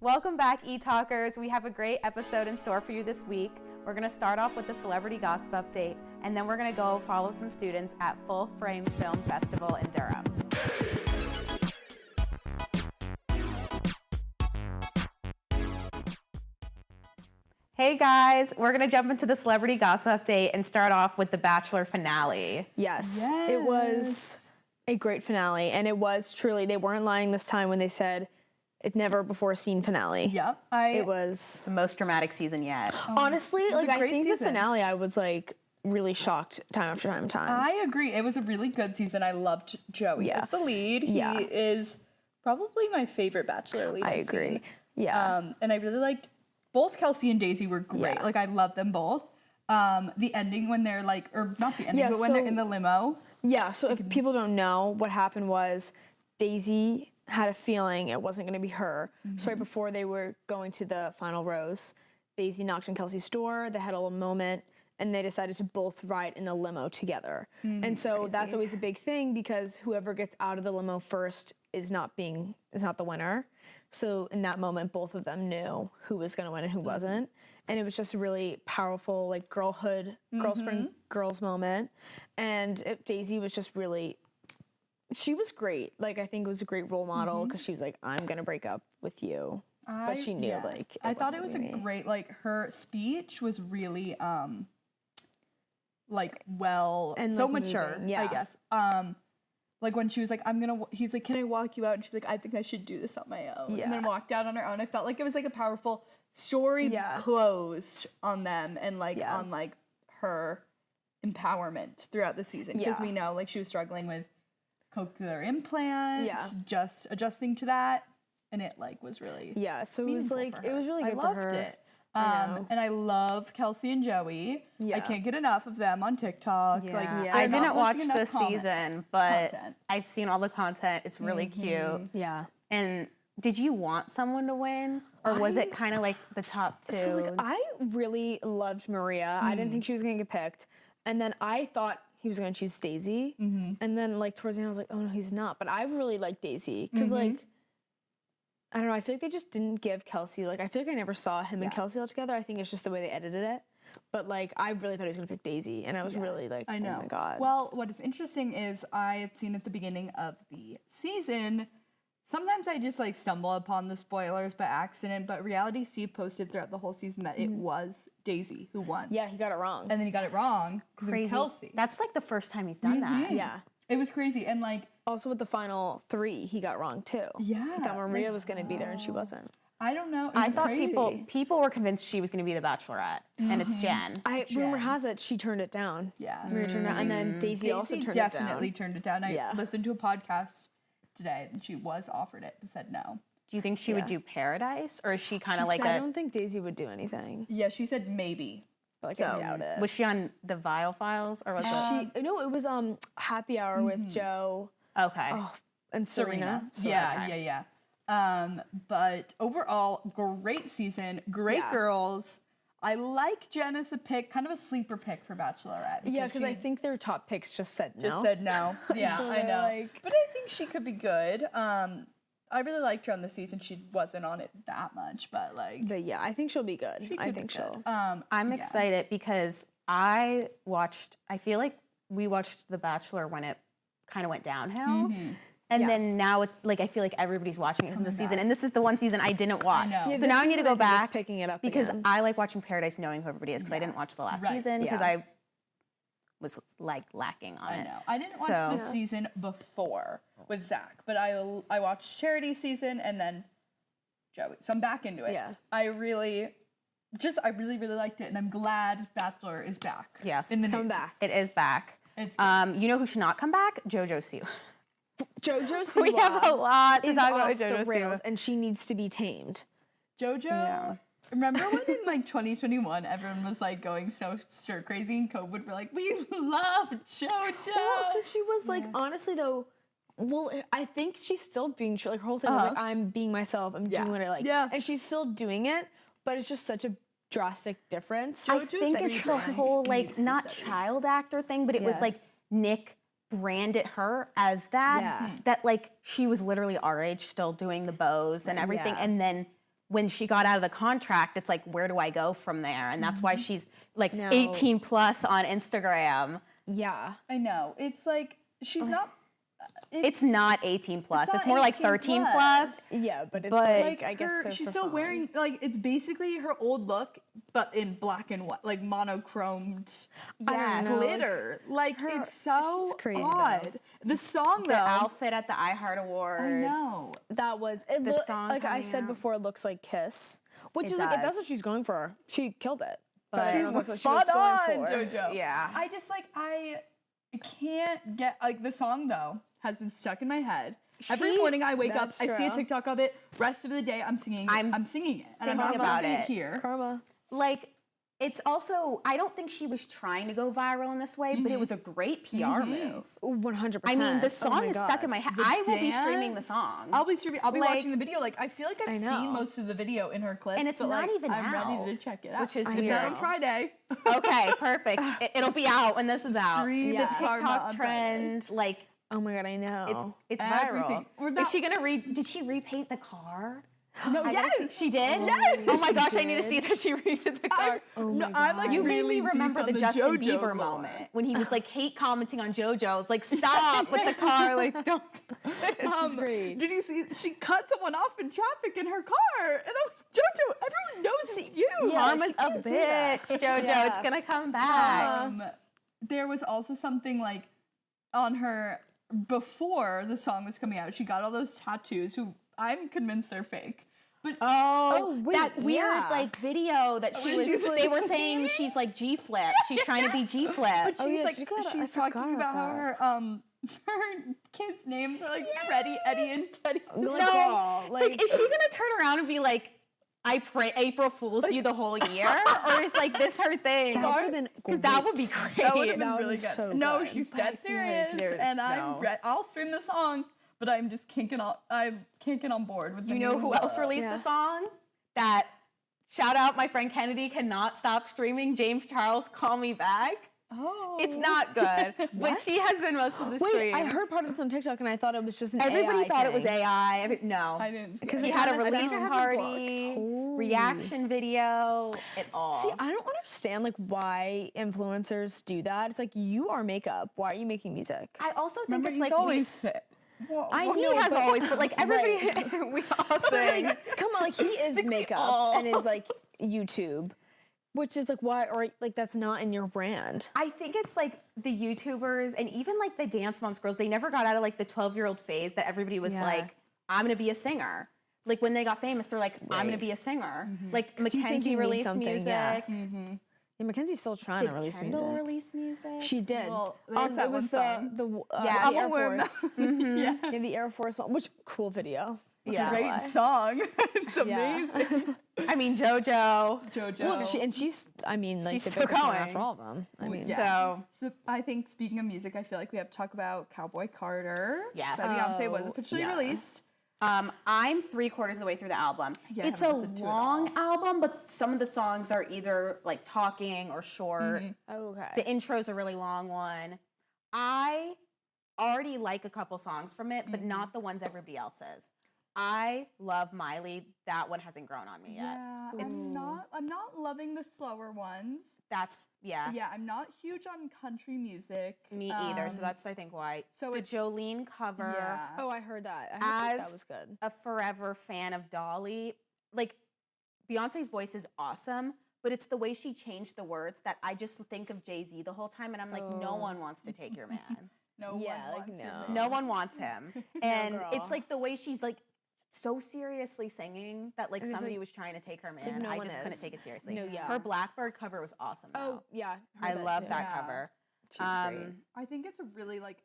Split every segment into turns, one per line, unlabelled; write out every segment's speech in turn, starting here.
Welcome back, ETalkers. We have a great episode in store for you this week. We're going to start off with the celebrity gossip update, and then we're going to go follow some students at Full Frame Film Festival in Durham. Hey guys, we're going to jump into the celebrity gossip update and start off with the Bachelor finale.
Yes, it was a great finale, and it was truly, they weren't lying this time when they said it's never before seen finale.
Yep.
It was
the most dramatic season yet.
honestly, like I think
season.
the finale, I was like really shocked time after time and time.
I agree. It was a really good season. I loved Joey as the lead. He is probably my favorite Bachelor lead.
I agree. Yeah.
And I really liked both Kelsey and Daisy were great.
Yeah.
Like I love them both. The ending when they're like, or not the ending, but when they're in the limo.
Yeah. So if people don't know, what happened was Daisy had a feeling it wasn't going to be her. So right before they were going to the final rose, Daisy knocked on Kelsey's door. They had a little moment, and they decided to both ride in the limo together. And so that's always a big thing because whoever gets out of the limo first is not the winner. So in that moment, both of them knew who was going to win and who wasn't. And it was just a really powerful, like girlhood, girls bring girls moment. And Daisy was just really, she was great. Like I think it was a great role model because she was like, I'm going to break up with you. But she knew like,
I thought it was a great, like her speech was really, like well, and so like mature, moving, I guess. Like when she was like, he's like, can I walk you out? And she's like, I think I should do this on my own. And then walked out on her own. I felt like it was like a powerful story closed on them and like on like her empowerment throughout the season. Because we know like she was struggling with cochlear implant, just adjusting to that. And it like was really
so it was like, it was really good for her.
I loved it. And I love Kelsey and Joey. I can't get enough of them on TikTok. Like,
I didn't watch this season, but I've seen all the content. It's really cute.
Yeah.
And did you want someone to win, or was it kind of like the top two?
So like, I really loved Maria. I didn't think she was gonna get picked, and then I thought he was gonna choose Daisy, and then like towards the end, I was like, oh no, he's not. But I really like Daisy because like. I don't know, I feel like they just didn't give Kelsey, like, I feel like I never saw him and Kelsey all together. I think it's just the way they edited it. But, like, I really thought he was going to pick Daisy, and I was really like, oh my God.
Well, what is interesting is I had seen at the beginning of the season, sometimes I just, like, stumble upon the spoilers by accident, but Reality Steve posted throughout the whole season that it was Daisy who won.
Yeah, he got it wrong.
And then he got it wrong because it was Kelsey.
That's, like, the first time he's done that.
Yeah.
It was crazy, and, like,
also with the final three, he got wrong too.
Yeah.
He thought Maria was going to be there and she wasn't.
I don't know.
I thought people were convinced she was going to be the Bachelorette, and it's Jen.
Rumor has it she turned it down.
Yeah.
Maria turned it down, and then Daisy also turned it down.
Definitely turned it down. I listened to a podcast today, and she was offered it, but said no.
Do you think she would do Paradise, or is she kind of like
I don't think Daisy would do anything.
Yeah, she said maybe.
Like, I doubt it.
Was she on the Vile Files, or was it?
No, it was Happy Hour with Joe.
Okay.
Oh, and Serena.
Yeah. But overall, great season, great girls. I like Jen as the pick, kind of a sleeper pick for Bachelorette.
Yeah, because I think their top picks just said no.
Yeah,
So
I know.
like-
But I think she could be good. I really liked her on the season. She wasn't on it that much, but like.
But yeah, I think she'll be good. I think she'll.
I'm excited because I feel like we watched The Bachelor when it kind of went downhill. And then now it's like I feel like everybody's watching it because of the season, and this is the one season I didn't watch.
I know.
Yeah,
so now I need to go back
picking it up
because
again.
I like watching Paradise knowing who everybody is because I didn't watch the last season because I was like lacking on it.
I know. I didn't watch the season before with Zach, but I watched Charity's season and then Joey. So I'm back into it.
Yeah.
I really liked it, and I'm glad Bachelor is back.
Yes,
in the
come
news.
back.
It is back.
It's good.
You know who should not come back? JoJo Siwa.
JoJo Siwa
We have a lot to
is
talk
off
about
the
JoJo
rails,
Siwa.
and she needs to be tamed.
JoJo. Remember when in like 2021 everyone was like going so stir crazy and COVID were like, we love JoJo.
Well, because she was like, honestly though, well, I think she's still being true. Like her whole thing was like, I'm being myself. I'm doing what I like.
Yeah.
And she's still doing it, but it's just such a drastic difference.
I think it's the whole like not child actor thing, but it was like Nick branded her as that.
Yeah.
That like she was literally our age still doing the bows and everything, and then when she got out of the contract, it's like, where do I go from there? And that's why she's like 18 plus on Instagram.
Yeah.
I know. It's like, she's not.
It's not 18 plus. It's more like 13 plus.
Yeah, but it's
like
I guess
she's still wearing, like, it's basically her old look, but in black and white, like monochromed glitter. Like, it's so odd. The song, though.
The outfit at the iHeart Awards.
I know.
That was,
the song
like I said
out.
before, it looks like Kiss. Which
It
is like, if that's
does.
what she's going for, she killed it.
But
She
That's
was
what
spot on,
going for.
JoJo.
Yeah.
I just, like, I can't get, like, the song, though, has been stuck in my head. Every morning I wake up, I see a TikTok of it. Rest of the day, I'm singing it. I'm singing it. And I'm not
about
sing
it.
it here.
Karma.
Like, it's also, I don't think she was trying to go viral in this way, but it was a great PR move.
100%.
I mean, the song is stuck in my head. I will be streaming the
dance,
song.
I'll be watching the video. Like, I feel like I've
know.
seen most of the video in her clips.
And it's
but,
not
like,
even
I'm
out,
ready to check it out.
which is
It's
weird.
out on Friday.
Okay, perfect. It'll be out when this is out.
Stream
The
Karma
TikTok
on
trend, like,
Oh my God, I know.
it's
Everything.
viral. Is she gonna did she repaint the car?
No, yes,
She did?
Yes.
Oh my gosh, I need to see that she repainted the car.
I'm like
You made
really
me remember
deep
the
on
Justin
JoJo
Bieber
lore.
moment when he was like hate commenting on JoJo. I was like, stop with the car, like don't.
Great.
Did you see? She cut someone off in traffic in her car, and I'm like, JoJo, everyone knows it's you.
Karma's
she
a
can't do that.
bitch, JoJo. It's gonna come back.
There was also something like on her before the song was coming out. She got all those tattoos. Who I'm convinced they're fake. But
wait,
that weird
yeah.
like video that she was. They were saying she's like G Flip. She's trying to be G Flip.
But she's
yeah,
like,
she got- I
she's
forgot
talking about how
about
her kids' names are like Freddie, Eddie, and Teddy.
No, like is she gonna turn around and be like, I pray April Fool's you the whole year, or is like this her thing?
That would have been
because that would be great.
That would have been
That
really
would be
good.
so
No,
good.
she's
But I
dead
feel like
serious,
there's-
and
no.
I'll stream the song, but I'm just can't get on board with.
You know who else released a song? That shout out my friend Kennedy cannot stop streaming James Charles Call Me Back.
Oh,
It's not good, but she has been most of the
Wait,
streams.
I heard part of this on TikTok and I thought it was just an
Everybody
AI
thought it was
thing.
AI. No,
I didn't.
because
see
he
it.
had a
kinda
release
sounds-
party, reaction video, it all.
See, I don't understand like why influencers do that. It's like you are makeup. Why are you making music?
I also think
Remember,
it's
he's
like
always sick.
he has always, but like everybody, we all sing.
Come on, like he is makeup and is like YouTube, which is like why or like that's not in your brand.
I think it's like the YouTubers and even like the Dance Moms girls, they never got out of like the 12-year-old phase that everybody was like, I'm gonna be a singer. Like when they got famous, they're like, I'm gonna be a singer. Like
you think
Mackenzie
you mean
released
something,
music.
yeah. Yeah, Mackenzie's still trying
Did
to release
Kendall
music.
release music?
She did.
Well, there's that
it was
one song.
the
Yes.
Air
I'm aware of
Force.
Yeah.
Yeah, the Air Force one, which cool video.
Yeah.
Great song. It's amazing.
I mean, JoJo.
JoJo.
Well, she's I mean, like
She's
the
still
biggest one
going.
after all of them. I mean,
So
So I think speaking of music, I feel like we have to talk about Cowboy Carter.
Yes.
By Beyonce was
Oh,
officially
yeah.
released.
I'm 3/4 of the way through the album.
Yeah, I
It's
haven't
a
listened to it
long album, but some of the songs are either like talking or short.
okay.
The intro's a really long one. I already like a couple songs from it, but not the ones everybody else says. I love Miley. That one hasn't grown on me yet.
Yeah, I'm not loving the slower ones.
That's yeah.
Yeah, I'm not huge on country music.
Me either. So that's I think why.
so
the
it's-
Jolene cover.
Yeah.
Oh, I heard that. I heard that was good.
A forever fan of Dolly. Like Beyonce's voice is awesome, but it's the way she changed the words that I just think of Jay-Z the whole time, and I'm like, no one wants to take your man.
No
Yeah,
one
like,
wants
no.
your man.
No one wants him. And
girl.
it's like the way she's like so seriously singing that like
it's
somebody
like-
was trying to take her
like
man.
no
I
one
just couldn't
is.
take it seriously.
No, yeah.
Her Blackbird cover was awesome though.
Oh, yeah.
I
heard
love
too.
that
Yeah.
cover.
She's great.
I think it's a really like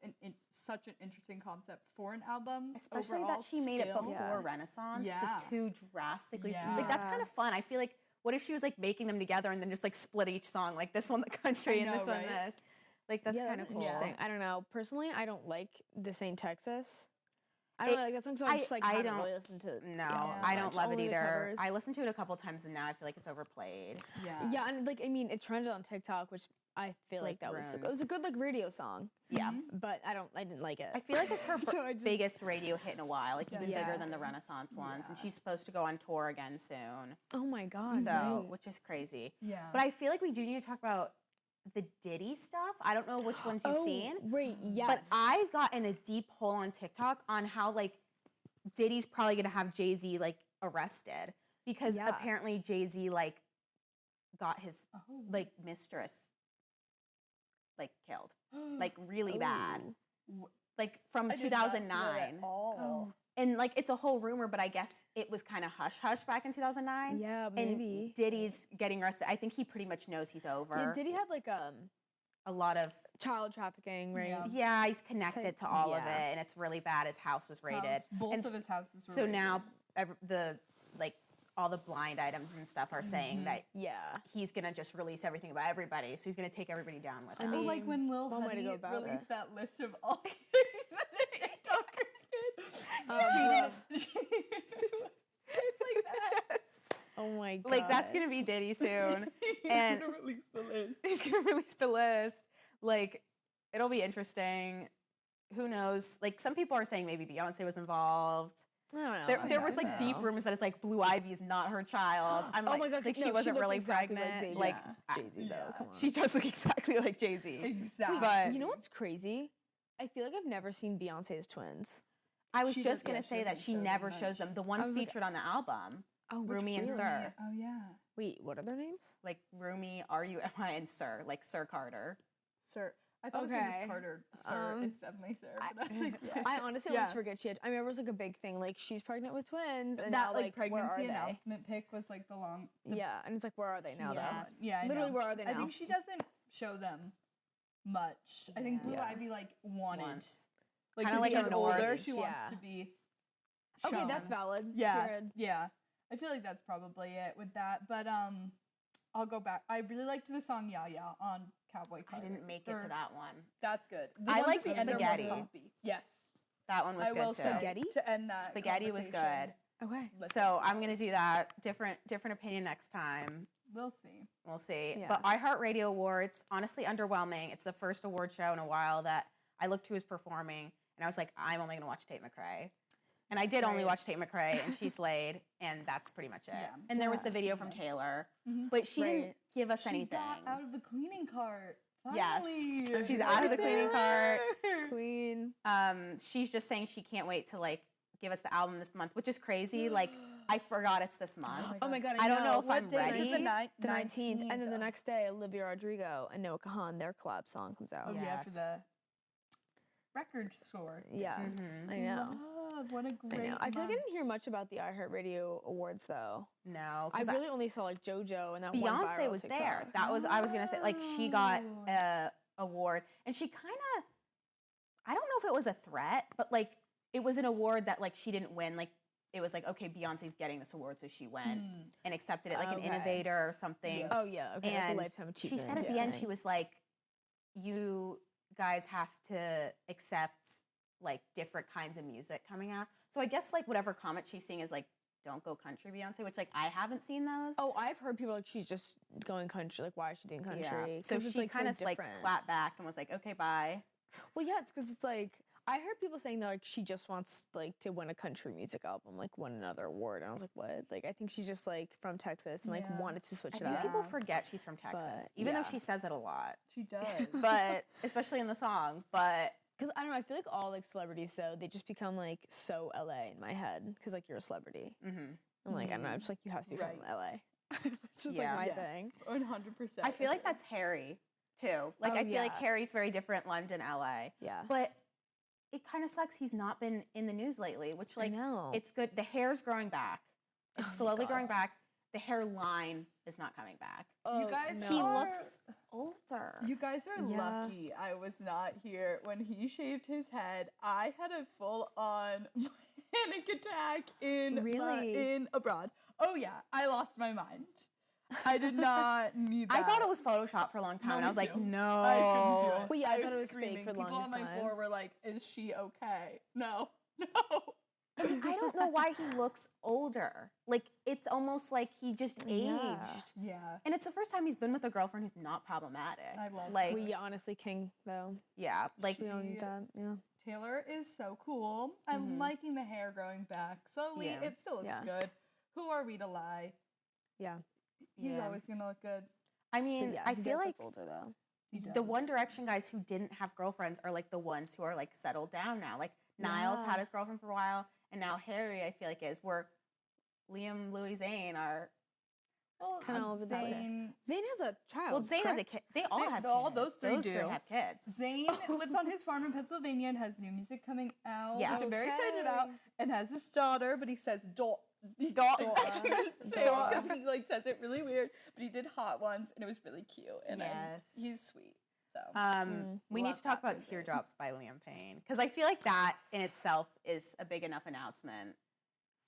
such an interesting concept for an album.
Especially
overall
that she made it
still.
before Renaissance.
Yeah.
The two drastically
Yeah.
like that's kind of fun. I feel like what if she was like making them together and then just like split each song, like this one the country and
know,
this one
right?
this. Like that's
Yeah,
kind of
that'd
cool.
be interesting. I don't know. Personally, I don't like This Ain't Texas. I don't like that song, so I just like
I
haven't
don't
really listened to.
No, I don't love it
Only the
either.
covers.
I listened to it a couple times and now I feel like it's overplayed.
Yeah, and like I mean, it trended on TikTok, which I feel like that was it was a good like radio song.
Yeah,
but I didn't like it.
I feel like it's her biggest radio hit in a while, like even bigger than the Renaissance ones, and she's supposed to go on tour again soon.
Oh my god!
So, which is crazy.
Yeah.
But I feel like we do need to talk about the Diddy stuff. I don't know which ones you've seen.
Right, yes.
But I got in a deep hole on TikTok on how like Diddy's probably gonna have Jay-Z like arrested because apparently Jay-Z like got his like mistress like killed. Like really bad. Like from 2009. And like it's a whole rumor, but I guess it was kind of hush hush back in 2009.
Yeah, maybe.
And Diddy's getting arrested. I think he pretty much knows he's over.
Yeah, Diddy had like
a lot of
child trafficking, right?
Yeah, he's connected to all of it, and it's really bad. His house was raided.
Both of his houses were
so
raided.
now the like all the blind items and stuff are saying that he's gonna just release everything about everybody. So he's gonna take everybody down with him.
I mean, like when Lil Huddy released that list of all things that the TikTokers did. It's like that.
Oh my god!
Like that's gonna be Diddy soon, and
he's gonna release the list.
He's gonna release the list. Like it'll be interesting. Who knows? Like some people are saying maybe Beyonce was involved.
I don't know.
There was like deep rumors that it's like Blue Ivy is not her child. I'm like,
oh my god!
Like she wasn't really
exactly
pregnant.
Like Jay-Z, though. Come on.
She does look exactly like Jay-Z.
Exactly.
But
you know what's crazy? I feel like I've never seen Beyonce's twins.
I was just gonna say that she never shows them. The ones featured on the album, Rumi and Sir.
Oh yeah.
Wait, what are their names?
Like Rumi, R-U-M-I, and Sir, like Sir Carter.
Sir. I thought his name was Carter. Sir. It's definitely Sir. But that's like,
I honestly always forget she had. I remember it was like a big thing. Like she's pregnant with twins, and
that
now, like
pregnancy announcement pic was like the long.
And it's like, where are they now? Though?
Yeah,
literally, where are they now?
I think she doesn't show them much. I think Blue Ivy like wanted, like
kinda
so
like
she's
an
older.
orange.
She wants to be.
Okay,
shown.
that's valid.
Yeah,
Period.
yeah. I feel like that's probably it with that. But I'll go back. I really liked the song "Ya Ya" on Cowboy Carter.
I didn't make it to that one.
That's good.
I like Spaghetti.
Yes,
that one was good too.
Spaghetti
to end that.
Spaghetti was good.
Okay.
So I'm gonna do that. Different opinion next time.
We'll see.
We'll see.
Yeah.
But iHeartRadio Awards, honestly underwhelming. It's the first award show in a while that I looked who was performing, and I was like, I'm only gonna watch Tate McRae. And I did only watch Tate McRae, and she slayed, and that's pretty much it. Yeah. And there was the video from Taylor, but she didn't give us anything.
Got out of the cleaning cart. Finally.
Yes, she's out of the cleaning cart.
Queen.
She's just saying she can't wait to like give us the album this month, which is crazy. Like I forgot it's this month.
Oh my god!
I don't know if I'm ready.
It's the 19th, and then the next day, Olivia Rodrigo and Noah Kahan, their collab song comes out.
Oh yeah, for the record store.
Yeah, I know.
What a great.
I know. I feel like I didn't hear much about the iHeartRadio Awards though.
No,
I really only saw like JoJo and that
Beyonce
one viral
was
TikTok.
there. That was I was gonna say like she got a award, and she kind of I don't know if it was a threat, but like it was an award that like she didn't win. Like it was like okay, Beyonce's getting this award, so she went and accepted it like an innovator or something.
Yeah. Oh yeah, okay.
And
like a lifetime achievement.
she said at the end she was like, "You guys have to accept." Like different kinds of music coming out. So I guess like whatever comment she's seeing is like, don't go country Beyonce, which like I haven't seen those.
Oh, I've heard people like she's just going country. Like why is she doing country?
Yeah. So she
like,
kind of like clapped back and was like, okay, bye.
Well, yeah, it's because it's like I heard people saying that like she just wants like to win a country music album, like win another award. And I was like, what? Like I think she's just like from Texas and like wanted to switch it up.
I think people forget she's from Texas, even though she says it a lot.
She does.
But especially in the song. But
because I don't know, I feel like all like celebrities though, they just become like so LA in my head because like you're a celebrity. I'm like, I don't know, I'm just like you have to be from LA. It's just like my thing.
100%.
I feel like that's Harry too. Like I feel like Harry's very different London, LA.
Yeah.
But it kind of sucks he's not been in the news lately, which like it's good. The hair's growing back. It's slowly growing back. The hairline is not coming back.
You guys
he looks older.
You guys are lucky I was not here when he shaved his head. I had a full-on panic attack in abroad. Oh yeah, I lost my mind. I did not need that.
I thought it was Photoshop for a long time, and I was like, no.
I couldn't do it.
Well, yeah, I thought it was
screaming.
fake for the
People
longest
on my floor were like, is she okay? No. No.
I don't know why he looks older. Like, it's almost like he just aged.
Yeah.
And it's the first time he's been with a girlfriend who's not problematic.
I love
like,
We honestly king though.
yeah, like
We don't need that. Yeah.
Taylor is so cool. I'm liking the hair growing back slowly.
Yeah.
It still looks good. Who are we to lie?
Yeah.
He's always gonna look good.
I mean, I feel like
older though.
the One Direction guys who didn't have girlfriends are like the ones who are like settled down now. Like Niles had his girlfriend for a while, and now Harry, I feel like, is where Liam, Louis, Zayn are
kind of over that. Zayn has a child.
Well, Zayn has a kid. They all have kids.
All those three do.
have kids.
Zayn lives on his farm in Pennsylvania and has new music coming out,
Yes.
which I'm very excited about, and has his daughter, but he says daughter.
Dora.
Because he like says it really weird, but he did Hot Ones, and it was really cute, and he's sweet. So
we need to talk about Teardrops by Liam Payne, because I feel like that in itself is a big enough announcement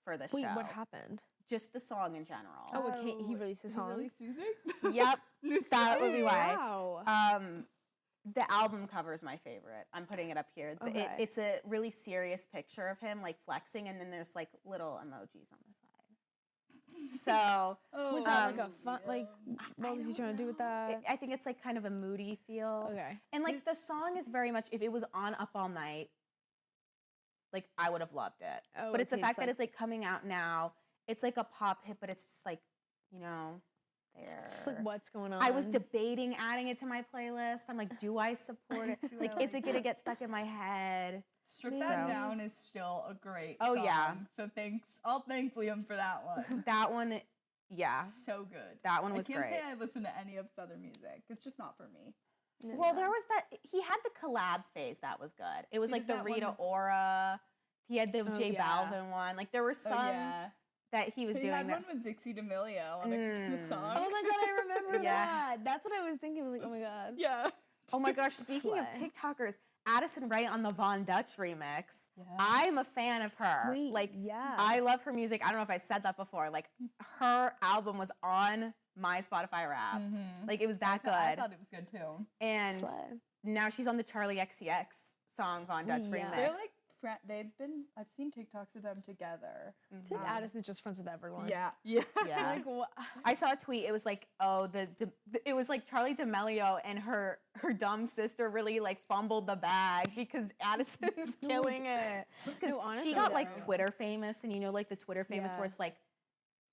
for the show.
Wait, what happened?
Just the song in general.
Oh, he released a song?
He released music?
Yep, that would be why.
Wow.
The album cover is my favorite. I'm putting it up here.
Okay.
It's a really serious picture of him like flexing, and then there's like little emojis on the side. So
was that like a fun, like, what was he trying to do with that?
I think it's like kind of a moody feel.
Okay.
And like the song is very much, if it was on Up All Night, like I would have loved it.
Oh,
but it's the
okay,
fact
so
that it's like coming out now. It's like a pop hit, but it's just like, you know, there.
It's like, what's going on?
I was debating adding it to my playlist. I'm like, do I support it? Like, is it gonna get stuck in my head?
Strip That Down is still a great
Oh,
song.
yeah.
So I'll thank Liam for that one.
That one, yeah.
So good.
That one was
I can't
great.
say I listen to any of his other music. It's just not for me.
Well, there was that, he had the collab phase that was good. It was like the Rita Ora. He had the J Balvin one. Like, there were some that he was doing.
He had
that.
one with Dixie D'Amelio on a Christmas song.
Oh my god, I remember that. That's what I was thinking. I was like, oh my god.
Yeah.
Oh my gosh, speaking of TikTokers, Addison Rae on the Von Dutch remix. Yeah. I'm a fan of her.
Wait,
like, I love her music. I don't know if I said that before. Like, her album was on my Spotify Wrapped. Like, it was that good. I
thought it was good too.
And now she's on the Charlie XCX song Von Dutch remix.
They're like, I've seen TikToks of them together.
I think Addison's just friends with everyone.
Yeah.
Like, I saw a tweet. It was like, it was like Charlie D'Amelio and her dumb sister really like fumbled the bag because Addison's killing it. Because she got like Twitter famous, and you know, like the Twitter famous where it's like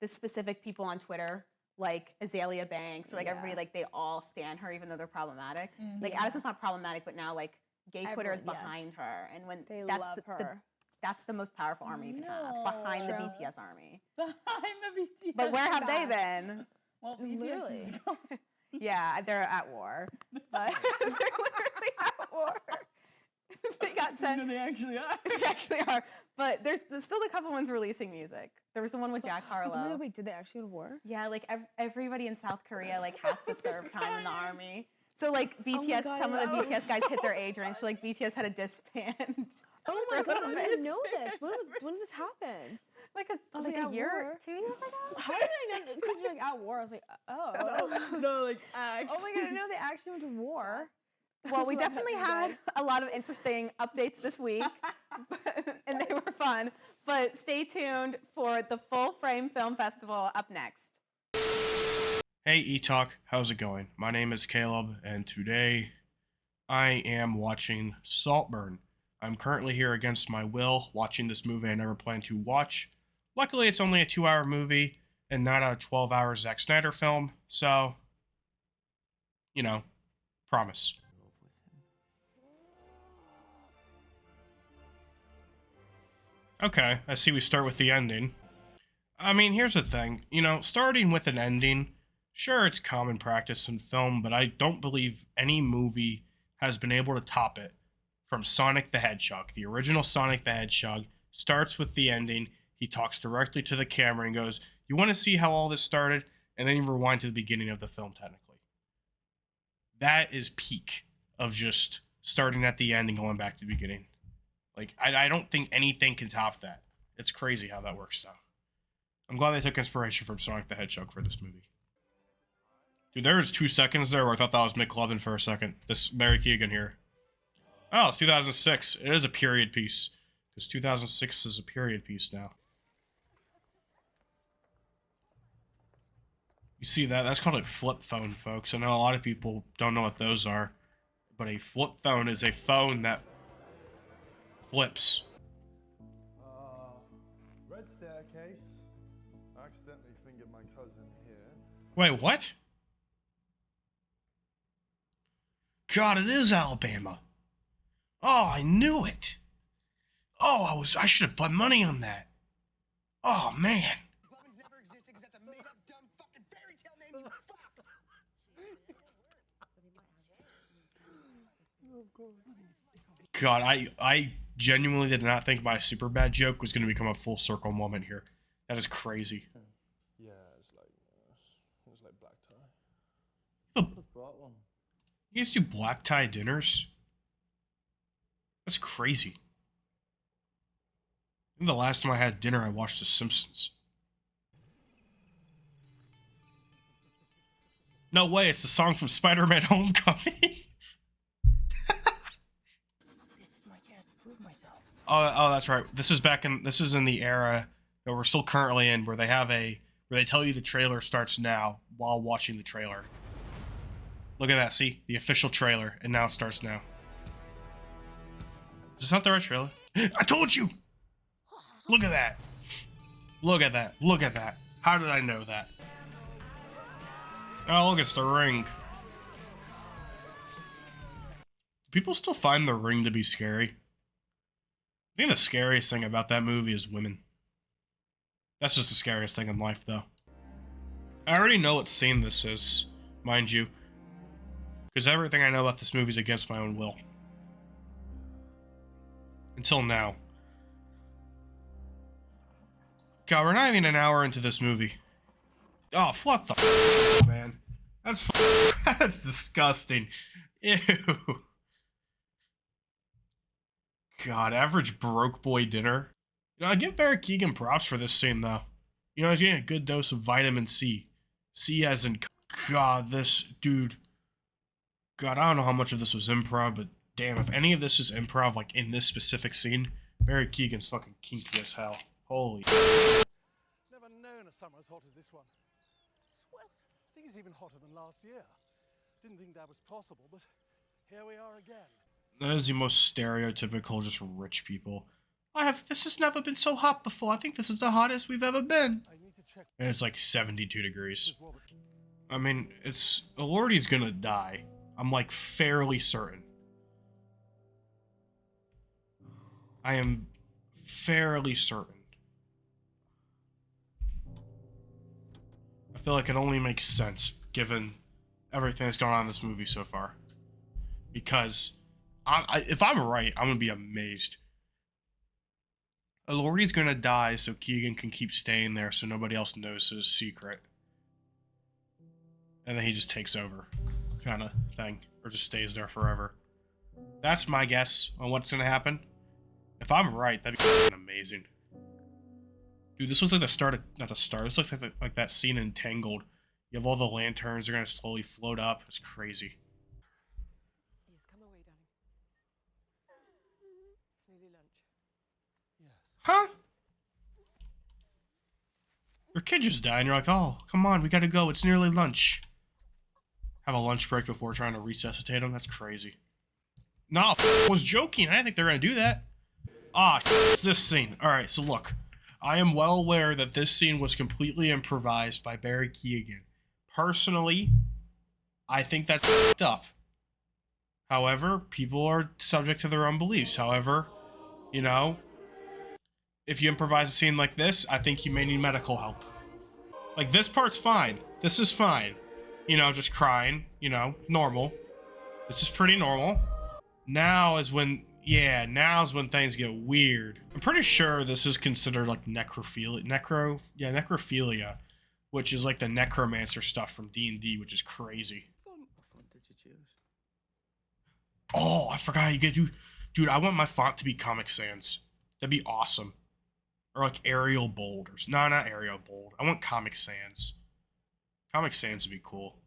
the specific people on Twitter, like Azalea Banks, or like everybody, like they all stan her even though they're problematic. Like Addison's not problematic, but now like gay Twitter is behind her, and when that's the most powerful army you can have, behind the BTS army.
Behind the BTS.
But where have they been?
Well, BTS is gone.
Yeah, they're at war. But they're literally at war. They got sent.
No, they actually are.
They actually are. But there's still a couple ones releasing music. There was the one with Jack Harlow.
Wait, did they actually go to war?
Yeah, like everybody in South Korea like has to serve time in the army. So like BTS, some of the BTS guys hit their age range. So like BTS had to disband.
Oh my god, I didn't know this. When did this happen?
Like a year, 2 years ago?
How did I know? Because you're like at war. I was like, oh.
No, like actually.
Oh my god, I didn't know they actually went to war.
Well, we definitely had a lot of interesting updates this week, and they were fun. But stay tuned for the Full Frame Film Festival up next.
Hey ETalk, how's it going? My name is Caleb, and today I am watching Saltburn. I'm currently here against my will, watching this movie I never planned to watch. Luckily, it's only a 2-hour movie, and not a 12-hour Zack Snyder film, so, you know, promise. Okay, I see we start with the ending. I mean, here's the thing, you know, starting with an ending, sure, it's common practice in film, but I don't believe any movie has been able to top it. From Sonic the Hedgehog. The original Sonic the Hedgehog starts with the ending. He talks directly to the camera and goes, you want to see how all this started? And then you rewind to the beginning of the film, technically. That is peak of just starting at the end and going back to the beginning. Like, I don't think anything can top that. It's crazy how that works, though. I'm glad they took inspiration from Sonic the Hedgehog for this movie. Dude, there was 2 seconds there where I thought that was Mick Levin for a second. This Barry Keoghan here. Oh, 2006. It is a period piece. Because 2006 is a period piece now. You see that? That's called a flip phone, folks. I know a lot of people don't know what those are. But a flip phone is a phone that flips.
Red staircase. I accidentally fingered my cousin here.
Wait, what? God, it is Alabama. Oh, I knew it. Oh, I should have put money on that. Oh, man. God, I genuinely did not think my super bad joke was going to become a full circle moment here. That is crazy.
Yeah, it's like black tie.
Oh, you guys do black tie dinners? That's crazy. I think the last time I had dinner, I watched The Simpsons. No way, it's the song from Spider-Man Homecoming. Oh, that's right. This is in the era that we're still currently in, where they tell you the trailer starts now while watching the trailer. Look at that, see? The official trailer, and now it starts now. Is this not the right trailer? I told you! Look at that! Look at that. Look at that. How did I know that? Oh, look, it's the Ring. People still find the Ring to be scary. I think the scariest thing about that movie is women. That's just the scariest thing in life, though. I already know what scene this is, mind you. Because everything I know about this movie is against my own will. Until now. God, we're not even an hour into this movie. Oh, what the f***, man. That's disgusting. Ew. God, average broke boy dinner. You know, I give Barry Keoghan props for this scene, though. You know, he's getting a good dose of vitamin C. C as in... God, this dude... God, I don't know how much of this was improv, but damn, if any of this is improv, like, in this specific scene, Barry Keoghan's fucking kinky as hell. Holy...
Never known a summer as hot as this one. Swell. I think it's even hotter than last year. Didn't think that was possible, but here we are again.
That is the most stereotypical, just rich people. This has never been so hot before. I think this is the hottest we've ever been.
I need to check.
And it's like 72 degrees. I mean, Elordi's gonna die. I'm like fairly certain. I am fairly certain. I feel like it only makes sense given everything that's going on in this movie so far. Because if I'm right, I'm gonna be amazed. Elordi's gonna die so Keoghan can keep staying there so nobody else knows his secret. And then he just takes over, kind of thing. Or just stays there forever. That's my guess on what's gonna happen. If I'm right, that'd be fucking amazing. Dude, this looks like the start of... Not the start. This looks like that scene in Tangled. You have all the lanterns, they're gonna slowly float up. It's crazy. Huh? Your kid just died and you're like, oh, come on, we gotta go, it's nearly lunch. Have a lunch break before trying to resuscitate him? That's crazy. No, I was joking, I didn't think they were gonna do that. Ah, it's this scene. Alright, so look. I am well aware that this scene was completely improvised by Barry Keoghan. Personally, I think that's f***ed up. However, people are subject to their own beliefs. However, you know... If you improvise a scene like this, I think you may need medical help. Like, this part's fine. This is fine. You know, just crying. You know, normal. This is pretty normal. Now is when things get weird. I'm pretty sure this is considered, like, necrophilia. Necrophilia. Which is, like, the necromancer stuff from D&D, which is crazy.
What font did you choose?
Oh, I forgot you get... Dude, I want my font to be Comic Sans. That'd be awesome. Or like Arial Bold. No, not Arial Bold. I want Comic Sans. Comic Sans would be cool.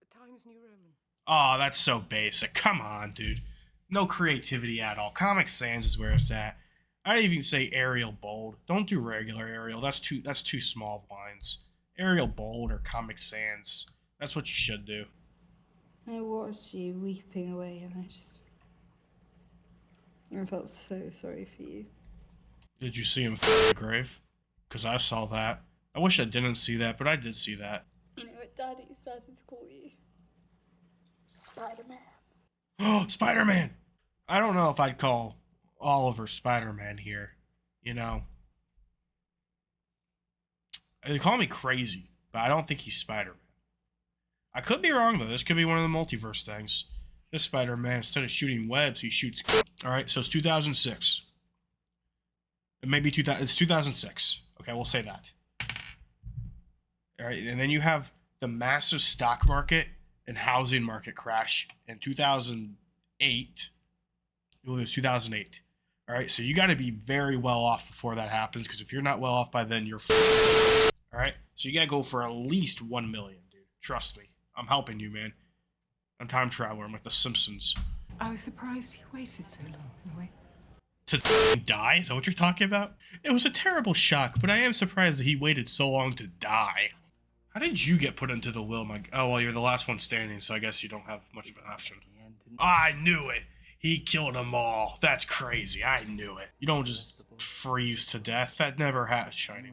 The Times New Roman.
Oh, that's so basic. Come on, dude. No creativity at all. Comic Sans is where it's at. I'd even say Arial bold. Don't do regular Arial. That's too small of lines. Arial bold or Comic Sans. That's what you should do.
I watched you weeping away and I felt so sorry for you.
Did you see him f***ing the grave? Because I saw that. I wish I didn't see that, but I did see that.
You know what Daddy started to call you? Spider-Man.
Oh, Spider-Man! I don't know if I'd call Oliver Spider-Man here. You know? They call me crazy, but I don't think he's Spider-Man. I could be wrong, though. This could be one of the multiverse things. This Spider-Man, instead of shooting webs, he shoots... Alright, so it's 2006. It may be it's 2006. Okay, we'll say that. Alright, and then you have the massive stock market and housing market crash in 2008. It was 2008. Alright, so you got to be very well off before that happens, because if you're not well off by then, you're Alright, so you got to go for at least 1 million, dude. Trust me. I'm helping you, man. I'm time traveler. I'm like the Simpsons.
I was surprised he waited so long.
To die? Is that what you're talking about? It was a terrible shock, but I am surprised that he waited so long to die. How did you get put into the will, Mike? Oh, well, you're the last one standing, so I guess you don't have much of an option. I knew it. He killed them all. That's crazy. I knew it. You don't just freeze to death. That never happens, Shiny.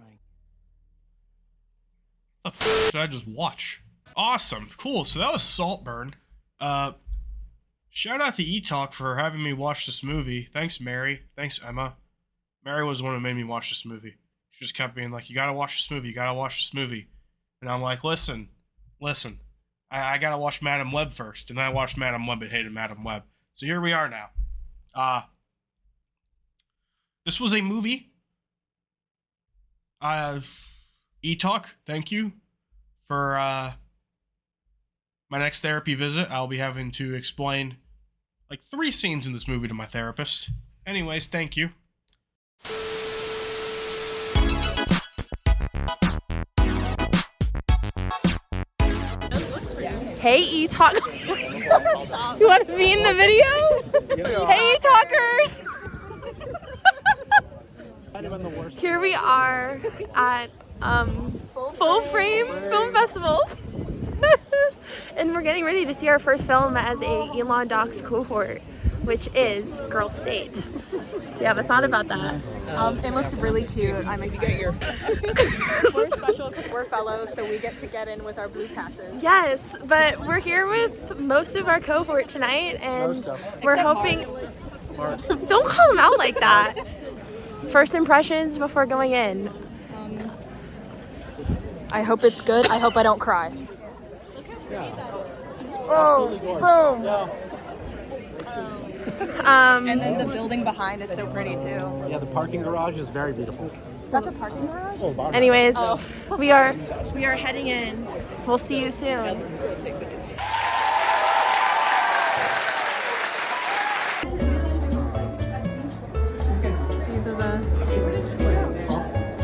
What the f*** did I just watch? Awesome. Cool. So that was Saltburn. Shout out to ETalk for having me watch this movie. Thanks, Mary. Thanks, Emma. Mary was the one who made me watch this movie. She just kept being like, you gotta watch this movie. You gotta watch this movie. And I'm like, listen. I gotta watch Madam Web first. And then I watched Madam Web and hated Madam Web. So here we are now. This was a movie. ETalk, thank you for my next therapy visit. I'll be having to explain like 3 scenes in this movie to my therapist. Anyways, thank you.
Hey, ETalk. You want to be in the video? Hey, ETalkers. Here we are at Full Frame Film Festival. And we're getting ready to see our first film as a Elon Docs cohort, which is Girl State. You have a thought about that?
It looks really cute. I'm excited. We're special because we're fellows, so we get to get in with our blue passes.
Yes, but we're here with most of our cohort tonight, and we're hoping... Don't call them out like that. First impressions before going in.
I hope it's good. I hope I don't cry.
Oh, boom.
And then the building behind is so pretty too.
Yeah, the parking garage is very beautiful.
That's a parking garage?
Anyways, we are heading in. We'll see you soon.
These are the...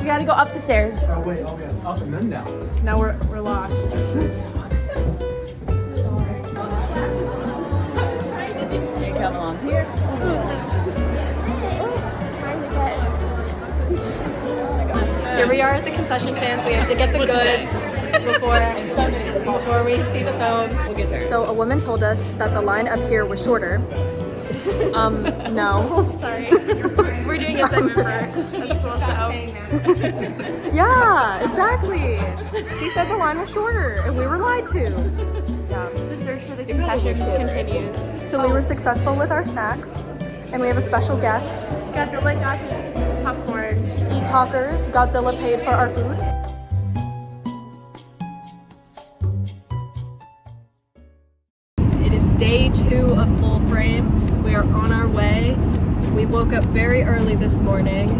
We gotta go up the stairs.
Oh, wait, okay. Up and then down.
Now we're lost.
Come on here.
Here we are at the concession stands. We have to get the goods before we see the film. We'll get there. So a woman told us that the line up here was shorter. No. Sorry.
We're doing a segment first.
Yeah, exactly. She said the line was shorter, and we were lied to.
Yeah. The search for the concessions continues.
So we were successful with our snacks, and we have a special guest.
Godzilla got his popcorn.
ETalkers, Godzilla paid for our food. It is day 2 of Full Frame. We are on our way. We woke up very early this morning.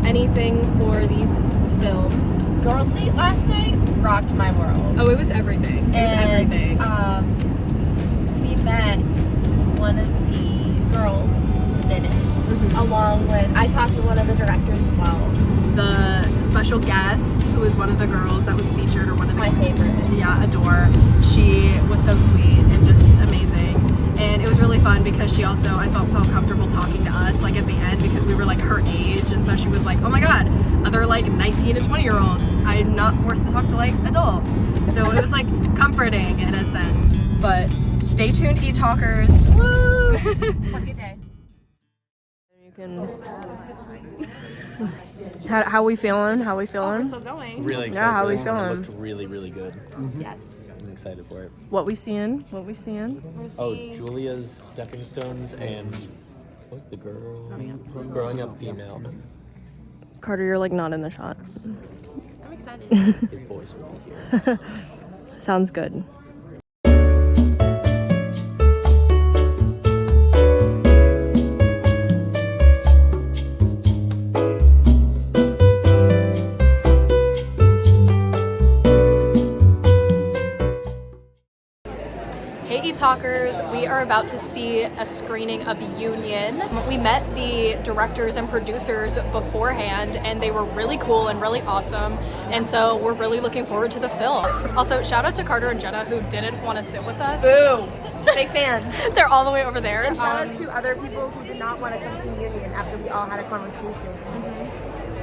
Anything for these films.
Girl State last night rocked my world.
Oh, it was everything. It was everything.
We met one of the girls in it, along with, I talked to one of the directors as well.
The special guest, who was one of the girls that was featured, or one of the...
My favorite.
Yeah, Adore. She was so sweet and just amazing. and it was really fun because she also, I felt comfortable talking to us like at the end because we were like her age, and so she was like, oh my god, other like 19 and 20-year-olds, I'm not forced to talk to like adults. So it was like comforting in a sense. But stay tuned, ETalkers. Woo!
Have a good day.
You can. How we feeling? How we feeling?
We're still going.
Really excited.
Yeah, how
for
we
this one. It
feeling?
looked really, really good.
Yes.
I'm excited for it.
What we seeing? What we seeing?
Oh, Julia's stepping stones and what's the girl? Growing up female.
Carter, you're like not in the shot.
I'm excited.
His voice will be here.
Sounds good. Hey ETalkers, we are about to see a screening of Union. We met the directors and producers beforehand and they were really cool and really awesome, and so we're really looking forward to the film. Also, shout out to Carter and Jenna who didn't want to sit with us.
Boo! Big fans.
They're all the way over there.
And shout out to other people who did not want to come see Union after we all had a conversation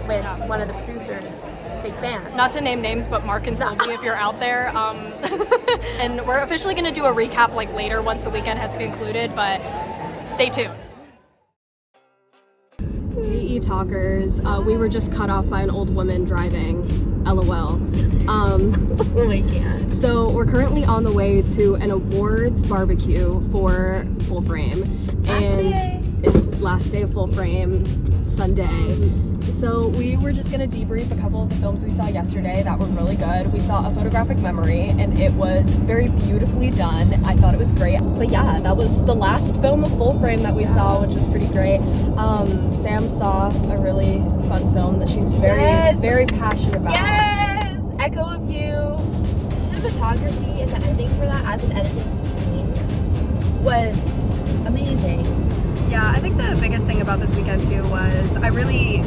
with one of the producers. Big fan.
Not to name names, but Mark and Sylvie, if you're out there. And we're officially going to do a recap like later once the weekend has concluded, but stay tuned. Hey ETalkers, we were just cut off by an old woman driving, LOL.
Oh my god.
So we're currently on the way to an awards barbecue for Full Frame. It's last day of Full Frame, Sunday. So we were just gonna debrief a couple of the films we saw yesterday that were really good. We saw A Photographic Memory and it was very beautifully done. I thought it was great. But yeah, that was the last film of Full Frame that we saw, which was pretty great. Sam saw a really fun film that she's very passionate about.
Yes! Echo of You. Cinematography and the ending for that as an editing team was amazing.
Yeah, I think the biggest thing about this weekend too was I really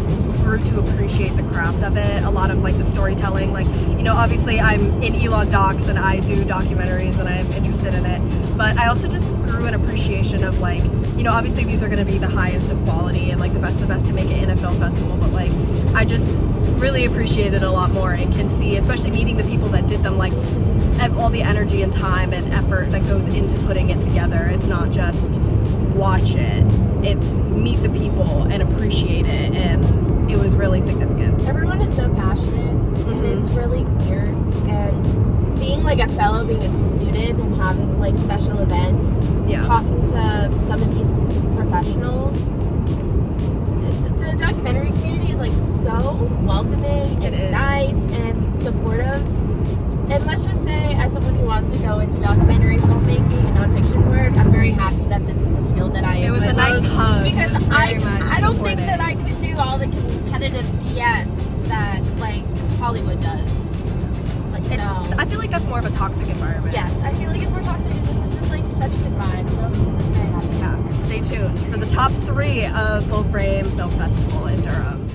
grew to appreciate the craft of it. A lot of like the storytelling, like, you know, obviously I'm in Elon Docs and I do documentaries and I'm interested in it, but I also just grew an appreciation of like, you know, obviously these are going to be the highest of quality and like the best of the best to make it in a film festival, but like I just really appreciate it a lot more and can see, especially meeting the people that did them, like all the energy and time and effort that goes into putting it together. It's not just watch it, it's meet the people and appreciate it, and it was really significant.
Everyone is so passionate and it's really clear, and being like a fellow, being a student and having like special events, talking to some of these professionals, the documentary community is like so welcoming and nice and supportive. And let's just say, as someone who wants to go into documentary filmmaking and nonfiction work, I'm very happy that this is the field that I am.
It was a nice hug.
Because I don't think that I could do all the competitive BS that like Hollywood does. Like, no.
I feel like that's more of a toxic environment.
Yes, I feel like it's more toxic, and this is just like such a good vibe. So I'm very happy.
Yeah, stay tuned for the top 3 of Full Frame Film Festival in Durham.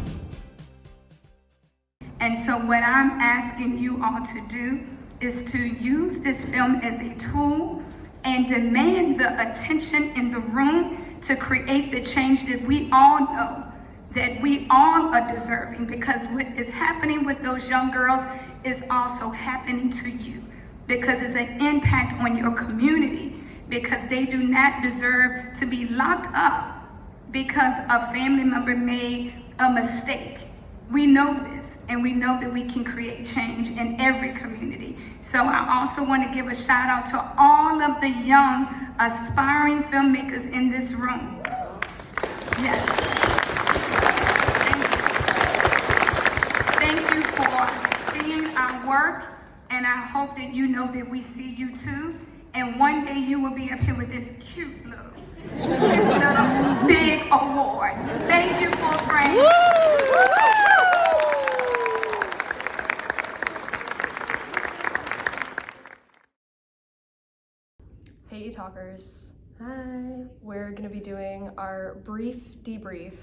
And so what I'm asking you all to do is to use this film as a tool and demand the attention in the room to create the change that we all know that we all are deserving, because what is happening with those young girls is also happening to you, because it's an impact on your community, because they do not deserve to be locked up because a family member made a mistake. We know this, and we know that we can create change in every community. So I also want to give a shout out to all of the young, aspiring filmmakers in this room. Yes. Thank you for seeing our work, and I hope that you know that we see you too. And one day you will be up here with this cute little big award. Thank you, Full Frame.
Hey ETalkers. Hi. We're gonna be doing our brief debrief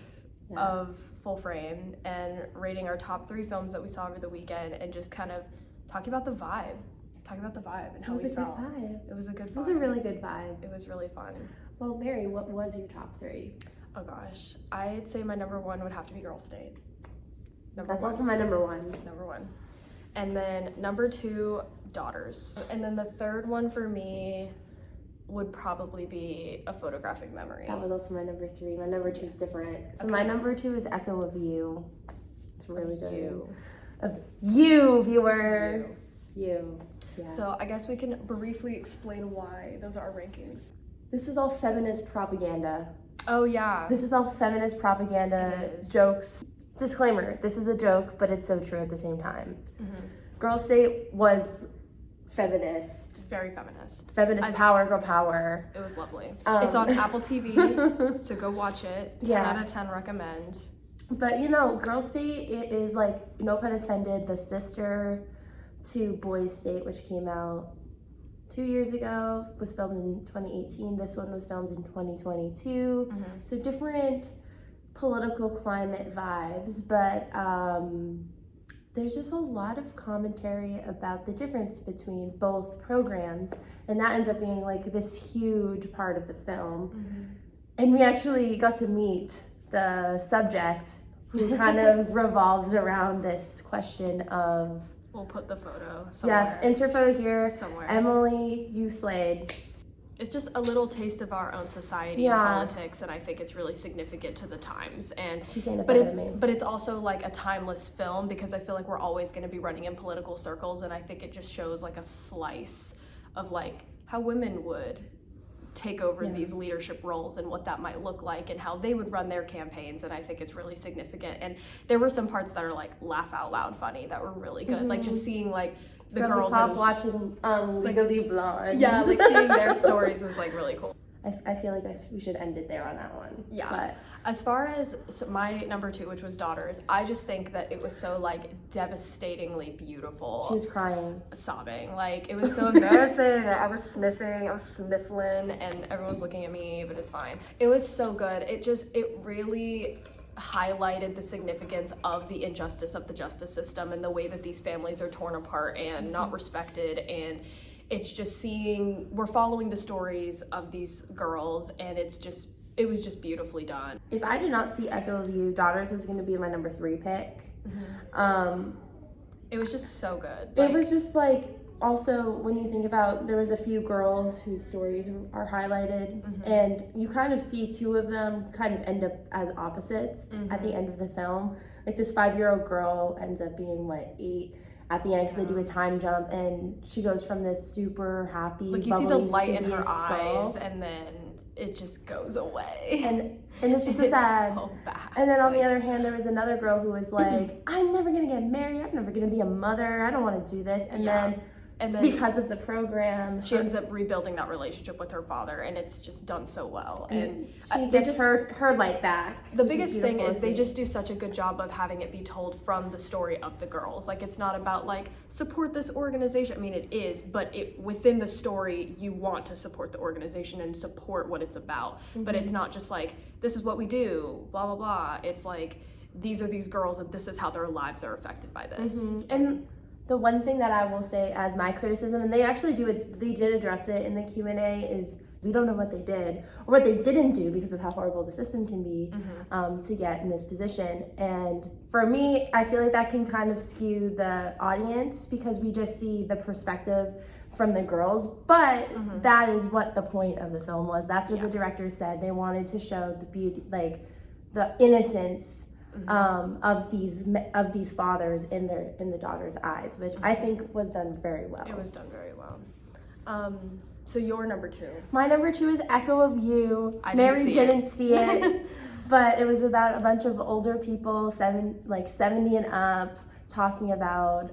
of Full Frame and rating our top 3 films that we saw over the weekend and just kind of talking about the vibe
talk about the vibe and how we felt. It was a good vibe.
It was a really good vibe.
It was really fun.
Well, Mary, what was your top 3?
Oh gosh, I'd say my number 1 would have to be Girls' State.
That's also my number 1.
Number 1. And then number 2, Daughters. And then the third one for me would probably be A Photographic Memory.
That was also my number 3. My number 2 is different. So my number 2 is Echo of You. It's really good. Of you, viewer. You. Yeah.
So I guess we can briefly explain why those are our rankings.
This was all feminist propaganda.
Oh yeah.
This is all feminist propaganda, jokes. Disclaimer, this is a joke, but it's so true at the same time. Girls' State was feminist.
Very feminist.
Feminist power, girl power.
It was lovely. It's on Apple TV, so go watch it. 10 out of 10 recommend.
But you know, Girls' State is like, no pun intended, the sister to Boys' State, which came out 2 years ago, was filmed in 2018. This one was filmed in 2022. So different political climate vibes, but there's just a lot of commentary about the difference between both programs, and that ends up being like this huge part of the film. And we actually got to meet the subject, who kind of revolves around this question of,
we'll put the photo somewhere.
Yeah, insert photo here.
Somewhere.
Emily, you slayed.
It's just a little taste of our own society and politics, and I think it's really significant to the times. And
she's saying it better than me.
But it's also like a timeless film, because I feel like we're always going to be running in political circles, and I think it just shows like a slice of like how women would take over these leadership roles and what that might look like and how they would run their campaigns, and I think it's really significant. And there were some parts that are like laugh out loud funny that were really good, like just seeing like the girls
watching Legally Blonde.
Yeah, like seeing their stories was like really cool.
I feel like we should end it there on that one.
Yeah.
But
as far as my number 2, which was Daughters, I just think that it was so like devastatingly beautiful.
She was crying.
Sobbing. Like it was so embarrassing. I was sniffing, I was sniffling, and everyone was looking at me, but it's fine. It was so good. It really highlighted the significance of the injustice of the justice system and the way that these families are torn apart and not respected. And it's just we're following the stories of these girls, and it was just beautifully done.
If I did not see Echo of You, Daughters was going to be my number 3 pick.
It was just so good.
It was just like, also when you think about, there was a few girls whose stories are highlighted, and you kind of see 2 of them kind of end up as opposites at the end of the film. Like this 5-year-old girl ends up being 8 at the end, because they do a time jump, and she goes from this super happy,
like you
bubbly,
see the light in her
skull,
eyes, and then it just goes away.
And it's just so sad.
So bad.
And then on the other hand, there was another girl who was like, I'm never gonna get married, I'm never gonna be a mother, I don't want to do this. And then because of the program,
she ends up rebuilding that relationship with her father, and it's just done so well. And
she gets her light back.
The biggest thing is they just do such a good job of having it be told from the story of the girls. Like it's not about like support this organization. I mean it is, but within the story you want to support the organization and support what it's about. But it's not just like this is what we do, blah blah blah. It's like these are these girls and this is how their lives are affected by this.
And the one thing that I will say as my criticism, and they actually they did address it in the Q&A, is we don't know what they did or what they didn't do because of how horrible the system can be to get in this position. And for me, I feel like that can kind of skew the audience because we just see the perspective from the girls, but that is what the point of the film was. That's what the director said. They wanted to show the beauty, like the innocence of these fathers in the daughter's eyes, which I think was done very well.
It was done very well. So your number 2.
My number 2 is Echo of You. Mary didn't see it, but it was about a bunch of older people, 70 and up, talking about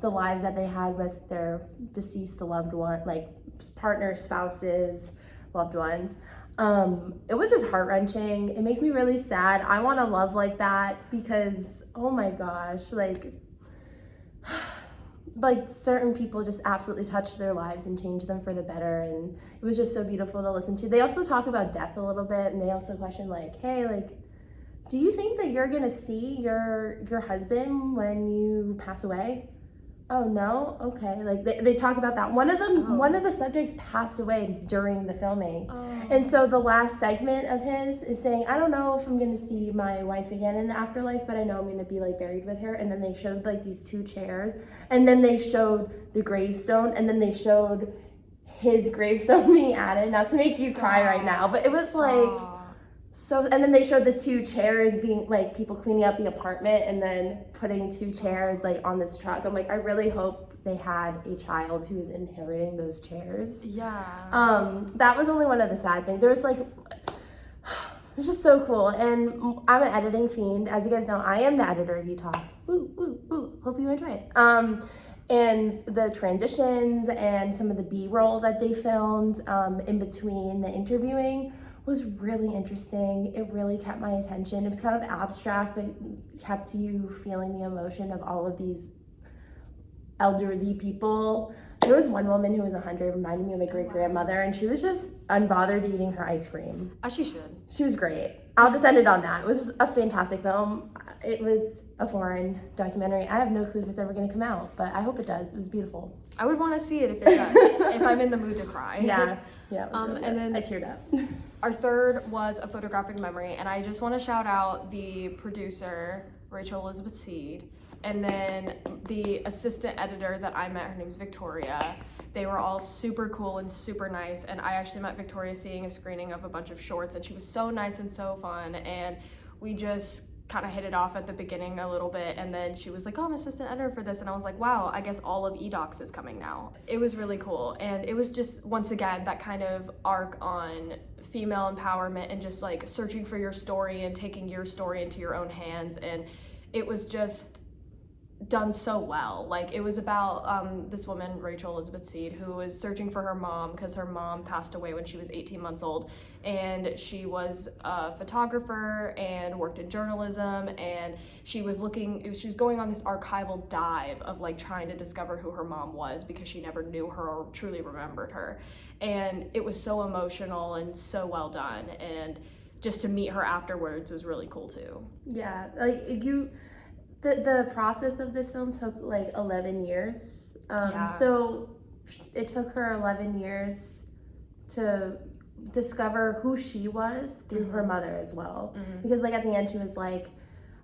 the lives that they had with their deceased loved one, like partners, spouses, loved ones. It was just heart-wrenching. It makes me really sad. I want to love like that because, oh my gosh, like certain people just absolutely touched their lives and changed them for the better, and it was just so beautiful to listen to. They also talk about death a little bit, and they also question like, hey, like, do you think that you're gonna see your husband when you pass away? Oh no? Okay. Like they talk about that. One of the subjects passed away during the filming. And so the last segment of his is saying, I don't know if I'm gonna see my wife again in the afterlife, but I know I'm gonna be like buried with her. And then they showed like these 2 chairs, and then they showed the gravestone, and then they showed his gravestone being added. Not to make you cry right now, but it was like so, and then they showed the 2 chairs being like people cleaning out the apartment and then putting 2 chairs like on this truck. I'm like, I really hope they had a child who was inheriting those chairs.
Yeah.
That was only one of the sad things. There was like, it's just so cool. And I'm an editing fiend. As you guys know, I am the editor of ETalk. Woo, woo, woo. Hope you enjoy it. And the transitions and some of the B-roll that they filmed in between the interviewing was really interesting. It really kept my attention. It was kind of abstract, but kept you feeling the emotion of all of these elderly people. There was one woman who was 100, reminded me of my great-grandmother, and she was just unbothered eating her ice cream.
As she should.
She was great. I'll just end it on that. It was a fantastic film. It was a foreign documentary. I have no clue if it's ever gonna come out, but I hope it does. It was beautiful.
I would want to see it if it does, if I'm in the mood to cry.
Yeah, it was really
and then
I teared up.
Our third was A Photographic Memory, and I just want to shout out the producer, Rachel Elizabeth Seed, and then the assistant editor that I met, her name's Victoria. They were all super cool and super nice, and I actually met Victoria seeing a screening of a bunch of shorts, and she was so nice and so fun, and we just kind of hit it off at the beginning a little bit, and then she was like, oh, I'm assistant editor for this, and I was like, wow, I guess all of eDocs is coming now. It was really cool, and it was just, once again, that kind of arc on female empowerment and just like searching for your story and taking your story into your own hands, and it was just done so well. Like, it was about this woman, Rachel Elizabeth Seed, who was searching for her mom because her mom passed away when she was 18 months old, and she was a photographer and worked in journalism, and she was going on this archival dive of like trying to discover who her mom was because she never knew her or truly remembered her, and it was so emotional and so well done, and just to meet her afterwards was really cool too.
Yeah, like the process of this film took like 11 years. So it took her 11 years to discover who she was through her mother as well. Because like at the end she was like,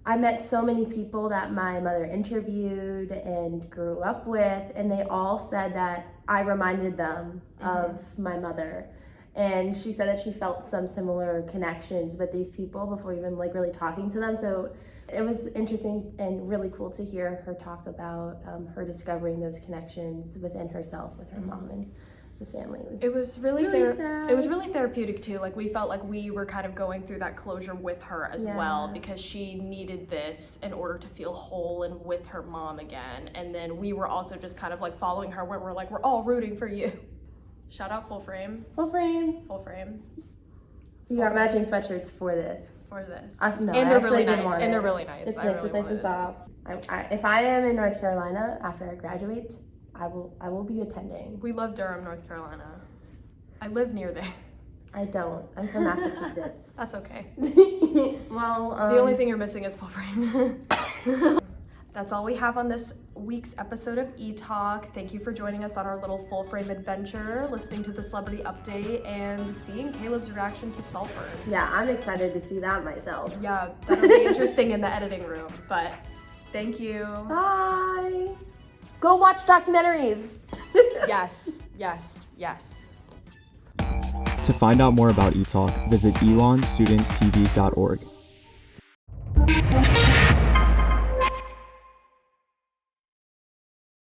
I met so many people that my mother interviewed and grew up with, and they all said that I reminded them of my mother. And she said that she felt some similar connections with these people before even like really talking to them. So it was interesting and really cool to hear her talk about her discovering those connections within herself with her mom and the family.
It was really sad. It was really therapeutic too. Like, we felt like we were kind of going through that closure with her as well, because she needed this in order to feel whole and with her mom again. And then we were also just kind of like following her, where we're like, we're all rooting for you. Shout out Full Frame.
Full Frame.
Full Frame.
You got matching sweatshirts for this.
No, and they're really nice. And they're really nice.
It's nice. It's nice and soft. If I am in North Carolina after I graduate, I will be attending.
We love Durham, North Carolina. I live near there.
I don't. I'm from Massachusetts.
That's okay.
Well,
the only thing you're missing is Full Frame. That's all we have on this week's episode of ETalk. Thank you for joining us on our little Full Frame adventure, listening to the celebrity update, and seeing Caleb's reaction to Salford.
Yeah, I'm excited to see that myself.
Yeah, that'll be interesting in the editing room, but thank you.
Bye. Go watch documentaries.
Yes, yes, yes.
To find out more about ETalk, visit elonstudenttv.org.